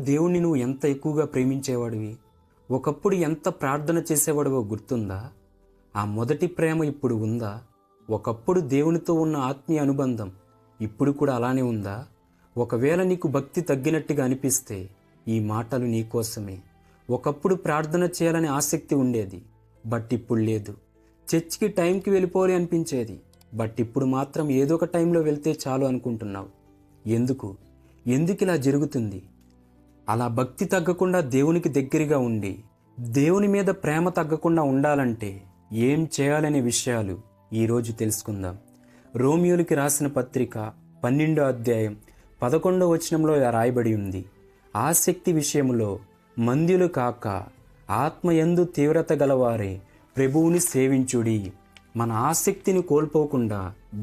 దేవుణ్ణి నువ్వు ఎంత ఎక్కువగా ప్రేమించేవాడివి, ఒకప్పుడు ఎంత ప్రార్థన చేసేవాడివో గుర్తుందా? ఆ మొదటి ప్రేమ ఇప్పుడు ఉందా? ఒకప్పుడు దేవునితో ఉన్న ఆత్మీయ అనుబంధం ఇప్పుడు కూడా అలానే ఉందా? ఒకవేళ నీకు భక్తి తగ్గినట్టుగా అనిపిస్తే ఈ మాటలు నీకోసమే. ఒకప్పుడు ప్రార్థన చేయాలని ఆసక్తి ఉండేది, బట్ ఇప్పుడు లేదు. చర్చికి టైంకి వెళ్ళిపోవాలి అనిపించేది, బట్ ఇప్పుడు మాత్రం ఏదో ఒక టైంలో వెళ్తే చాలు అనుకుంటున్నావు. ఎందుకు ఇలా జరుగుతుంది? అలా భక్తి తగ్గకుండా దేవునికి దగ్గరగా ఉండి దేవుని మీద ప్రేమ తగ్గకుండా ఉండాలంటే ఏం చేయాలనే విషయాలు ఈరోజు తెలుసుకుందాం. రోమియోలకి రాసిన పత్రిక 12వ అధ్యాయం 11వ వచనంలో ఇలా రాయబడి ఉంది, ఆసక్తి విషయంలో మంద్యులు కాక ఆత్మయందు తీవ్రత గలవారే ప్రభువుని సేవించుడి. మన ఆసక్తిని కోల్పోకుండా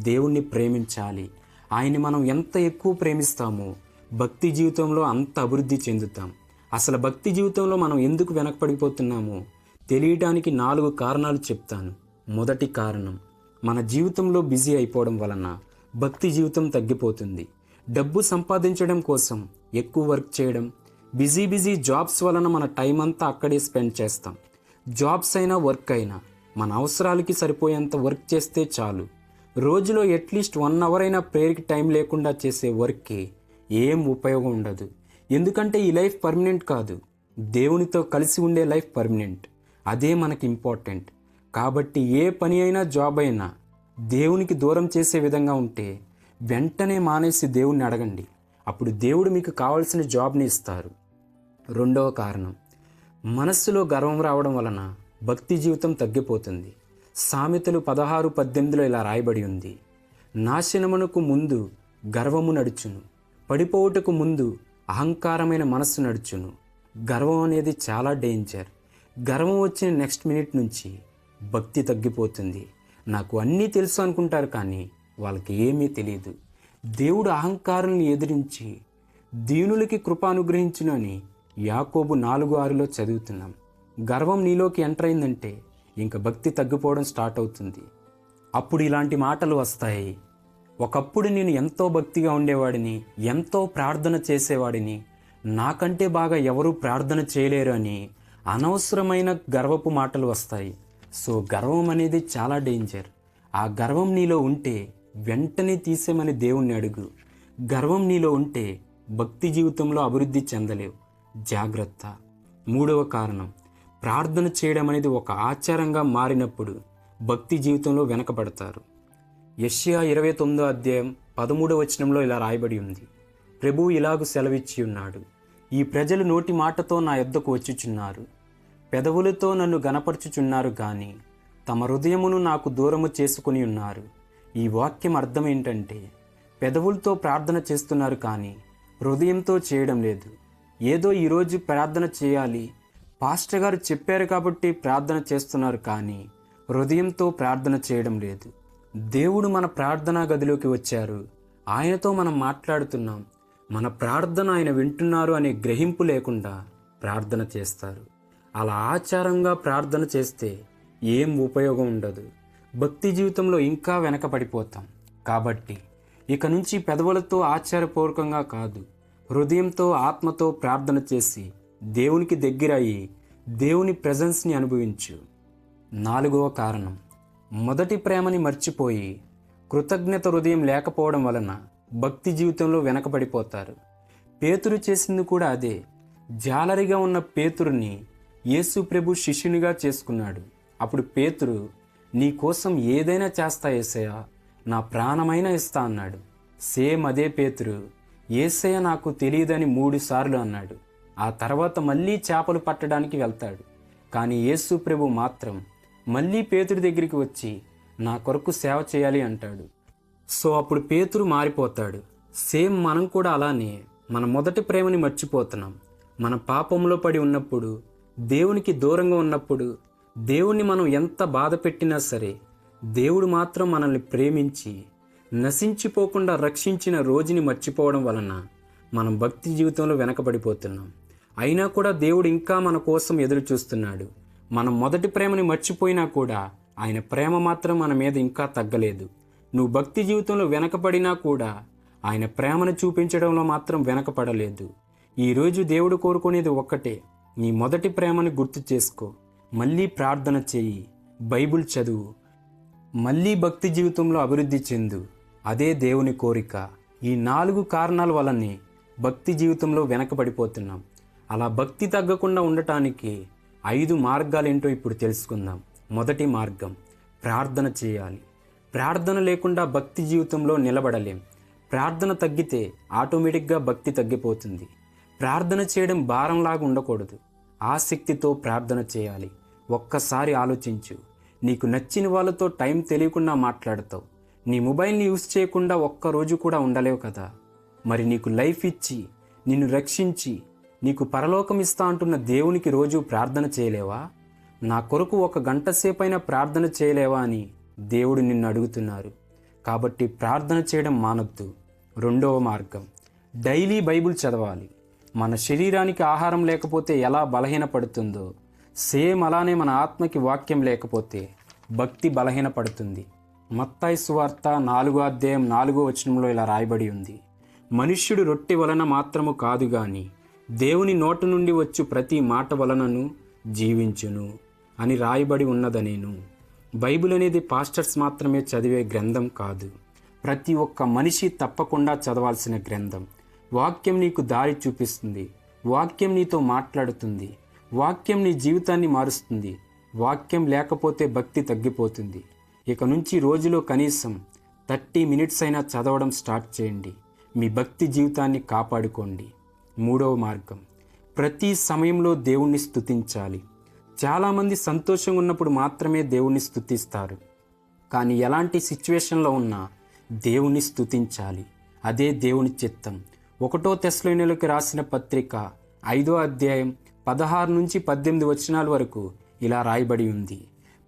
దేవుణ్ణి ప్రేమించాలి. ఆయన్ని మనం ఎంత ఎక్కువ ప్రేమిస్తామో భక్తి జీవితంలో అంత అభివృద్ధి చెందుతాం. అసలు భక్తి జీవితంలో మనం ఎందుకు వెనకపడిపోతున్నామో తెలియటానికి 4 కారణాలు చెప్తాను. మొదటి కారణం, మన జీవితంలో బిజీ అయిపోవడం వలన భక్తి జీవితం తగ్గిపోతుంది. డబ్బు సంపాదించడం కోసం ఎక్కువ వర్క్ చేయడం, బిజీ జాబ్స్ వలన మన టైం అంతా అక్కడే స్పెండ్ చేస్తాం. జాబ్స్ అయినా వర్క్ అయినా మన అవసరాలకి సరిపోయేంత వర్క్ చేస్తే చాలు. రోజులో అట్లీస్ట్ 1 అవర్ అయినా ప్రేయర్కి టైం లేకుండా చేసే వర్క్కి ఏం ఉపయోగం ఉండదు. ఎందుకంటే ఈ లైఫ్ పర్మనెంట్ కాదు, దేవునితో కలిసి ఉండే లైఫ్ పర్మనెంట్. అదే మనకి ఇంపార్టెంట్. కాబట్టి ఏ పని అయినా జాబ్ అయినా దేవునికి దూరం చేసే విధంగా ఉంటే వెంటనే మానేసి దేవుణ్ణి అడగండి. అప్పుడు దేవుడు మీకు కావాల్సిన జాబ్ని ఇస్తారు. రెండవ కారణం, మనస్సులో గర్వం రావడం వలన భక్తి జీవితం తగ్గిపోతుంది. సామెతలు 16:18లో ఇలా రాయబడి ఉంది, నాశనమునకు ముందు గర్వము నడుచును, పడిపోవుటకు ముందు అహంకారమైన మనస్సు నడుచును. గర్వం అనేది చాలా డేంజర్. గర్వం వచ్చిన నెక్స్ట్ మినిట్ నుంచి భక్తి తగ్గిపోతుంది. నాకు అన్నీ తెలుసు అనుకుంటారు, కానీ వాళ్ళకి ఏమీ తెలియదు. దేవుడు అహంకారాన్ని ఎదిరించి దీనులకి కృప అనుగ్రహించును అని యాకోబు 4:6లో చదువుతున్నాం. గర్వం నీలోకి ఎంటర్ అయిందంటే ఇంకా భక్తి తగ్గిపోవడం స్టార్ట్ అవుతుంది. అప్పుడు ఇలాంటి మాటలు వస్తాయి, ఒకప్పుడు నేను ఎంతో భక్తిగా ఉండేవాడిని, ఎంతో ప్రార్థన చేసేవాడిని, నాకంటే బాగా ఎవరూ ప్రార్థన చేయలేరు అని అనవసరమైన గర్వపు మాటలు వస్తాయి. సో గర్వం అనేది చాలా డేంజర్. ఆ గర్వం నీలో ఉంటే వెంటనే తీసేమని దేవుణ్ణి అడుగు. గర్వం నీలో ఉంటే భక్తి జీవితంలో అభివృద్ధి చెందలేవు. జాగ్రత్త. మూడవ కారణం, ప్రార్థన చేయడం అనేది ఒక ఆచారంగా మారినప్పుడు భక్తి జీవితంలో వెనకబడతారు. యెషయా 29వ అధ్యాయం 13వ వచనంలో ఇలా రాయబడి ఉంది, ప్రభువు ఇలాగు సెలవిచ్చి ఉన్నాడు, ఈ ప్రజలు నోటి మాటతో నా యొద్దకు వచ్చుచున్నారు, పెదవులతో నన్ను గనపరచుచున్నారు, కానీ తమ హృదయమును నాకు దూరము చేసుకుని ఉన్నారు. ఈ వాక్యం అర్థం ఏంటంటే, పెదవులతో ప్రార్థన చేస్తున్నారు కానీ హృదయంతో చేయడం లేదు. ఏదో ఈరోజు ప్రార్థన చేయాలి, పాస్టర్ గారు చెప్పారు కాబట్టి ప్రార్థన చేస్తున్నారు, కానీ హృదయంతో ప్రార్థన చేయడం లేదు. దేవుడు మన ప్రార్థనా గదిలోకి వచ్చారు, ఆయనతో మనం మాట్లాడుతున్నాం, మన ప్రార్థన ఆయన వింటున్నారు అనే గ్రహింపు లేకుండా ప్రార్థన చేస్తారు. అలా ఆచారంగా ప్రార్థన చేస్తే ఏం ఉపయోగం ఉండదు. భక్తి జీవితంలో ఇంకా వెనకపడిపోతాం. కాబట్టి ఇక నుంచి పెదవులతో ఆచారపూర్వకంగా కాదు, హృదయంతో ఆత్మతో ప్రార్థన చేసి దేవునికి దగ్గర అయ్యి దేవుని ప్రెజెన్స్ని అనుభవించు. 4వ కారణం, మొదటి ప్రేమని మర్చిపోయి కృతజ్ఞత హృదయం లేకపోవడం వలన భక్తి జీవితంలో వెనకబడిపోతారు. పేతురు చేసింది కూడా అదే. జాలరిగా ఉన్న పేతురుని యేసు ప్రభు శిష్యునిగా చేసుకున్నాడు. అప్పుడు పేతురు, నీ కోసం ఏదైనా చేస్తా యేసయ్యా, నా ప్రాణమైనా ఇస్తా అన్నాడు. సేమ్ అదే పేతురు, యేసయ్య నాకు తెలియదని 3 సార్లు అన్నాడు. ఆ తర్వాత మళ్ళీ చేపలు పట్టడానికి వెళ్తాడు. కానీ యేసు ప్రభు మాత్రం మళ్ళీ పేతురు దగ్గరికి వచ్చి నా కొరకు సేవ చేయాలి అంటాడు. సో అప్పుడు పేతురు మారిపోతాడు. సేమ్ మనం కూడా అలానే మన మొదటి ప్రేమని మర్చిపోతున్నాం. మన పాపంలో పడి ఉన్నప్పుడు, దేవునికి దూరంగా ఉన్నప్పుడు, దేవుణ్ణి మనం ఎంత బాధ పెట్టినా సరే దేవుడు మాత్రం మనల్ని ప్రేమించి నశించిపోకుండా రక్షించిన రోజుని మర్చిపోవడం వలన మనం భక్తి జీవితంలో వెనకబడిపోతున్నాం. అయినా కూడా దేవుడు ఇంకా మన కోసం ఎదురు చూస్తున్నాడు. మనం మొదటి ప్రేమని మర్చిపోయినా కూడా ఆయన ప్రేమ మాత్రం మన మీద ఇంకా తగ్గలేదు. నువ్వు భక్తి జీవితంలో వెనకబడినా కూడా ఆయన ప్రేమను చూపించడంలో మాత్రం వెనకపడలేదు. ఈరోజు దేవుడు కోరుకునేది ఒక్కటే, నీ మొదటి ప్రేమని గుర్తు చేసుకో, మళ్ళీ ప్రార్థన చెయ్యి, బైబిల్ చదువు, మళ్ళీ భక్తి జీవితంలో అభివృద్ధి చెందు. అదే దేవుని కోరిక. ఈ 4 కారణాల వల్లనే భక్తి జీవితంలో వెనకబడిపోతున్నాం. అలా భక్తి తగ్గకుండా ఉండటానికి 5 మార్గాలేంటో ఇప్పుడు తెలుసుకుందాం. మొదటి మార్గం, ప్రార్థన చేయాలి. ప్రార్థన లేకుండా భక్తి జీవితంలో నిలబడలేం. ప్రార్థన తగ్గితే ఆటోమేటిక్గా భక్తి తగ్గిపోతుంది. ప్రార్థన చేయడం భారంలాగా ఉండకూడదు, ఆసక్తితో ప్రార్థన చేయాలి. ఒక్కసారి ఆలోచించు, నీకు నచ్చిన వాళ్ళతో టైం తెలియకుండా మాట్లాడతావు. నీ మొబైల్ని యూజ్ చేయకుండా ఒక్కరోజు కూడా ఉండలేవు కదా. మరి నీకు లైఫ్ ఇచ్చి, నిన్ను రక్షించి, నీకు పరలోకం ఇస్తా అంటున్న దేవునికి రోజు ప్రార్థన చేయలేవా? నా కొరకు 1 గంట సేపైనా ప్రార్థన చేయలేవా అని దేవుడు నిన్ను అడుగుతున్నారు. కాబట్టి ప్రార్థన చేయడం మానొద్దు. రెండవ మార్గం, డైలీ బైబిల్ చదవాలి. మన శరీరానికి ఆహారం లేకపోతే ఎలా బలహీనపడుతుందో, సేమ్ అలానే మన ఆత్మకి వాక్యం లేకపోతే భక్తి బలహీనపడుతుంది. మత్తయి సువార్త 4:4 ఇలా రాయబడి ఉంది, మనుష్యుడు రొట్టె వలన మాత్రము కాదు గాని దేవుని నోటి నుండి వచ్చు ప్రతి మాట వలనను జీవించును అని రాయబడి ఉన్నదనేను. బైబిల్ అనేది పాస్టర్స్ మాత్రమే చదివే గ్రంథం కాదు, ప్రతి ఒక్క మనిషి తప్పకుండా చదవాల్సిన గ్రంథం. వాక్యం నీకు దారి చూపిస్తుంది, వాక్యం నీతో మాట్లాడుతుంది, వాక్యం నీ జీవితాన్ని మారుస్తుంది. వాక్యం లేకపోతే భక్తి తగ్గిపోతుంది. ఇక నుంచి రోజులో కనీసం 30 మినిట్స్ అయినా చదవడం స్టార్ట్ చేయండి. మీ భక్తి జీవితాన్ని కాపాడుకోండి. మూడవ మార్గం, ప్రతి సమయంలో దేవుణ్ణి స్తుతించాలి. చాలామంది సంతోషంగా ఉన్నప్పుడు మాత్రమే దేవుణ్ణి స్తుతిస్తారు, కానీ ఎలాంటి సిచ్యువేషన్లో ఉన్నా దేవుణ్ణి స్తుతించాలి. అదే దేవుని చిత్తం. 1 తెస్సలోనికీయులకు రాసిన పత్రిక 5:16-18 వరకు ఇలా రాయబడి ఉంది,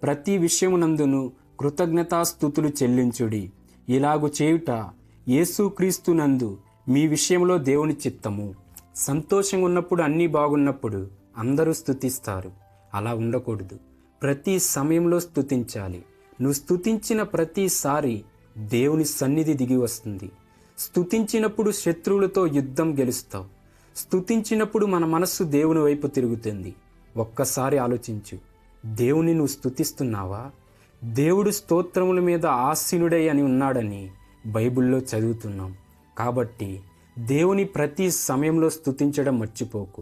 ప్రతి విషయమునందును కృతజ్ఞతాస్తుతులు చెల్లించుడి. ఇలాగు చేయుట యేసుక్రీస్తునందు మీ విషయంలో దేవుని చిత్తము. సంతోషంగా ఉన్నప్పుడు, అన్నీ బాగున్నప్పుడు అందరూ స్తుతిస్తారు. అలా ఉండకూడదు. ప్రతి సమయంలో స్తుతించాలి. నువ్వు స్తుతించిన ప్రతిసారి దేవుని సన్నిధి దిగి వస్తుంది. స్తుతించినప్పుడు శత్రువులతో యుద్ధం గెలుస్తావు. స్తుతించినప్పుడు మన మనస్సు దేవుని వైపు తిరుగుతుంది. ఒక్కసారి ఆలోచించు, దేవుని నువ్వు స్తుతిస్తున్నావా? దేవుడు స్తోత్రముల మీద ఆసీనుడై అని ఉన్నాడని బైబిల్లో చదువుతున్నాం. కాబట్టి దేవుని ప్రతి సమయంలో స్తుతించడం మర్చిపోకు.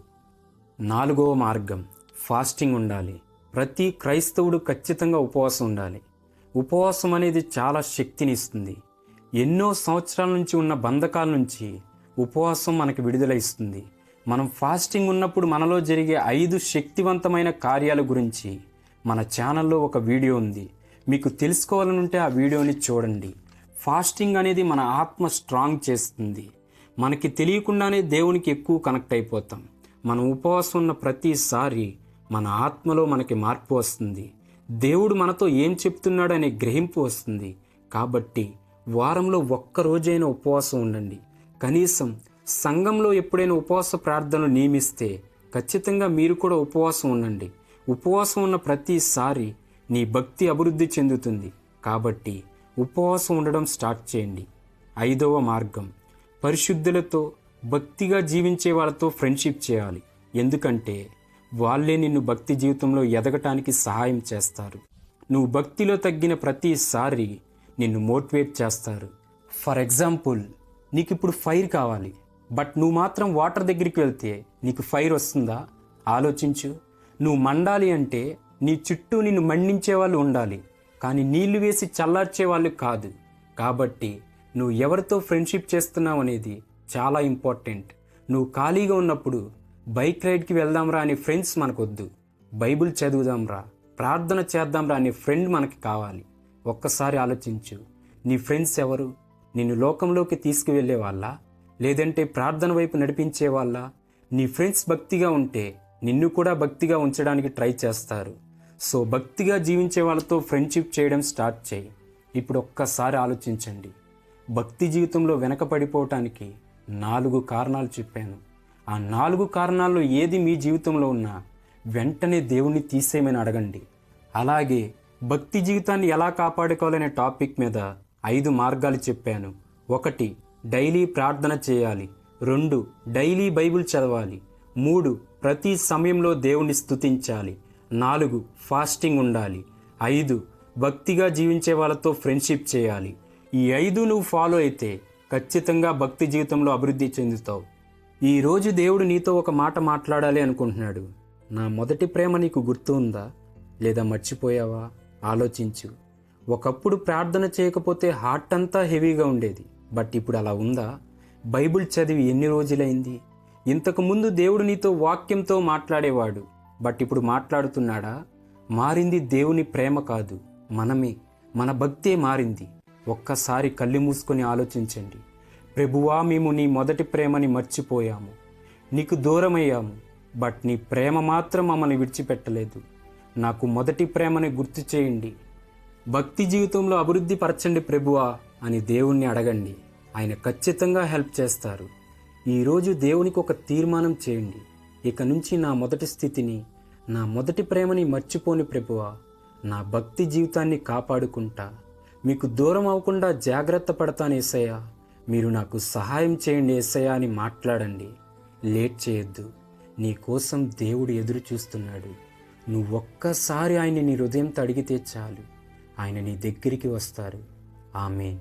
4వ మార్గం, ఫాస్టింగ్ ఉండాలి. ప్రతి క్రైస్తవుడు ఖచ్చితంగా ఉపవాసం ఉండాలి. ఉపవాసం అనేది చాలా శక్తిని ఇస్తుంది. ఎన్నో సంవత్సరాల నుంచి ఉన్న బంధకాల నుంచి ఉపవాసం మనకు విడుదల ఇస్తుంది. మనం ఫాస్టింగ్ ఉన్నప్పుడు మనలో జరిగే 5 శక్తివంతమైన కార్యాల గురించి మన ఛానల్లో ఒక వీడియో ఉంది. మీకు తెలుసుకోవాలనుంటే ఆ వీడియోని చూడండి. ఫాస్టింగ్ అనేది మన ఆత్మ స్ట్రాంగ్ చేస్తుంది. మనకి తెలియకుండానే దేవునికి ఎక్కువ కనెక్ట్ అయిపోతాం. మనం ఉపవాసం ఉన్న ప్రతిసారి మన ఆత్మలో మనకి మార్పు వస్తుంది. దేవుడు మనతో ఏం చెప్తున్నాడు అనే గ్రహింపు వస్తుంది. కాబట్టి వారంలో 1 రోజైనా ఉపవాసం ఉండండి. కనీసం సంఘంలో ఎప్పుడైనా ఉపవాస ప్రార్థనలు నియమిస్తే ఖచ్చితంగా మీరు కూడా ఉపవాసం ఉండండి. ఉపవాసం ఉన్న ప్రతిసారి నీ భక్తి అభివృద్ధి చెందుతుంది. కాబట్టి ఉపవాసం ఉండడం స్టార్ట్ చేయండి. 5వ మార్గం, పరిశుద్ధులతో భక్తిగా జీవించే వాళ్ళతో ఫ్రెండ్షిప్ చేయాలి. ఎందుకంటే వాళ్ళే నిన్ను భక్తి జీవితంలో ఎదగటానికి సహాయం చేస్తారు. నువ్వు భక్తిలో తగ్గిన ప్రతిసారి నిన్ను మోటివేట్ చేస్తారు. ఫర్ ఎగ్జాంపుల్, నీకు ఇప్పుడు ఫైర్ కావాలి, బట్ నువ్వు మాత్రం వాటర్ దగ్గరికి వెళ్తే నీకు ఫైర్ వస్తుందా? ఆలోచించు. నువ్వు మండాలి అంటే నీ చుట్టూ నిన్ను మండించే వాళ్ళు ఉండాలి, కానీ నీళ్లు వేసి చల్లార్చే వాళ్ళు కాదు. కాబట్టి నువ్వు ఎవరితో ఫ్రెండ్షిప్ చేస్తున్నావు అనేది చాలా ఇంపార్టెంట్. నువ్వు ఖాళీగా ఉన్నప్పుడు బైక్ రైడ్కి వెళ్దాంరా అనే ఫ్రెండ్స్ మనకొద్దు. బైబిల్ చదువుదాంరా, ప్రార్థన చేద్దాంరా అనే ఫ్రెండ్ మనకి కావాలి. ఒక్కసారి ఆలోచించు, నీ ఫ్రెండ్స్ ఎవరు? నిన్ను లోకంలోకి తీసుకువెళ్ళే వాళ్ళ, లేదంటే ప్రార్థన వైపు నడిపించే వాళ్ళ? నీ ఫ్రెండ్స్ భక్తిగా ఉంటే నిన్ను కూడా భక్తిగా ఉంచడానికి ట్రై చేస్తారు. సో భక్తిగా జీవించే వాళ్ళతో ఫ్రెండ్షిప్ చేయడం స్టార్ట్ చేయి. ఇప్పుడు ఒక్కసారి ఆలోచించండి. భక్తి జీవితంలో వెనకపడిపోవటానికి 4 కారణాలు చెప్పాను. ఆ 4 కారణాల్లో ఏది మీ జీవితంలో ఉన్నా వెంటనే దేవుణ్ణి తీసేయమని అడగండి. అలాగే భక్తి జీవితాన్ని ఎలా కాపాడుకోవాలనే టాపిక్ మీద 5 మార్గాలు చెప్పాను. 1, డైలీ ప్రార్థన చేయాలి. 2 డైలీ బైబిల్ చదవాలి. 3 ప్రతి సమయంలో దేవుణ్ణి స్తుతించాలి. 4 ఫాస్టింగ్ ఉండాలి. 5 భక్తిగా జీవించే వాళ్ళతో ఫ్రెండ్షిప్ చేయాలి. ఈ 5 నువ్వు ఫాలో అయితే ఖచ్చితంగా భక్తి జీవితంలో అభివృద్ధి చెందుతావు. ఈరోజు దేవుడు నీతో ఒక మాట మాట్లాడాలి అనుకుంటున్నాడు. నా మొదటి ప్రేమ నీకు గుర్తు ఉందా లేదా మర్చిపోయావా? ఆలోచించు. ఒకప్పుడు ప్రార్థన చేయకపోతే హార్ట్ అంతా హెవీగా ఉండేది, బట్ ఇప్పుడు అలా ఉందా? బైబిల్ చదివి ఎన్ని రోజులైంది? ఇంతకుముందు దేవుడు నీతో వాక్యంతో మాట్లాడేవాడు, బట్ ఇప్పుడు మాట్లాడుతున్నాడా? మారింది దేవుని ప్రేమ కాదు, మనమే, మన భక్తే మారింది. ఒక్కసారి కళ్ళు మూసుకొని ఆలోచించండి. ప్రభువా, మేము నీ మొదటి ప్రేమని మర్చిపోయాము, నీకు దూరమయ్యాము, బట్ నీ ప్రేమ మాత్రం మమ్మల్ని విడిచిపెట్టలేదు. నాకు మొదటి ప్రేమని గుర్తు చేయండి. భక్తి జీవితంలో అభివృద్ధి పరచండి ప్రభువా అని దేవుణ్ణి అడగండి. ఆయన ఖచ్చితంగా హెల్ప్ చేస్తారు. ఈరోజు దేవునికి ఒక తీర్మానం చేయండి. ఇక నుంచి నా మొదటి స్థితిని, నా మొదటి ప్రేమని మర్చిపోని ప్రభువా, నా భక్తి జీవితాన్ని కాపాడుకుంటా, మీకు దూరం అవ్వకుండా జాగ్రత్త పడతాను యేసయ్యా, మీరు నాకు సహాయం చేయండి యేసయ్యా అని మాట్లాడండి. లేట్ చేయొద్దు. నీ కోసం దేవుడు ఎదురు చూస్తున్నాడు. నువ్వు ఒక్కసారి ఆయన నీ హృదయంతో అడిగితే చాలు, ఆయన నీ దగ్గరికి వస్తారు. ఆమేన్.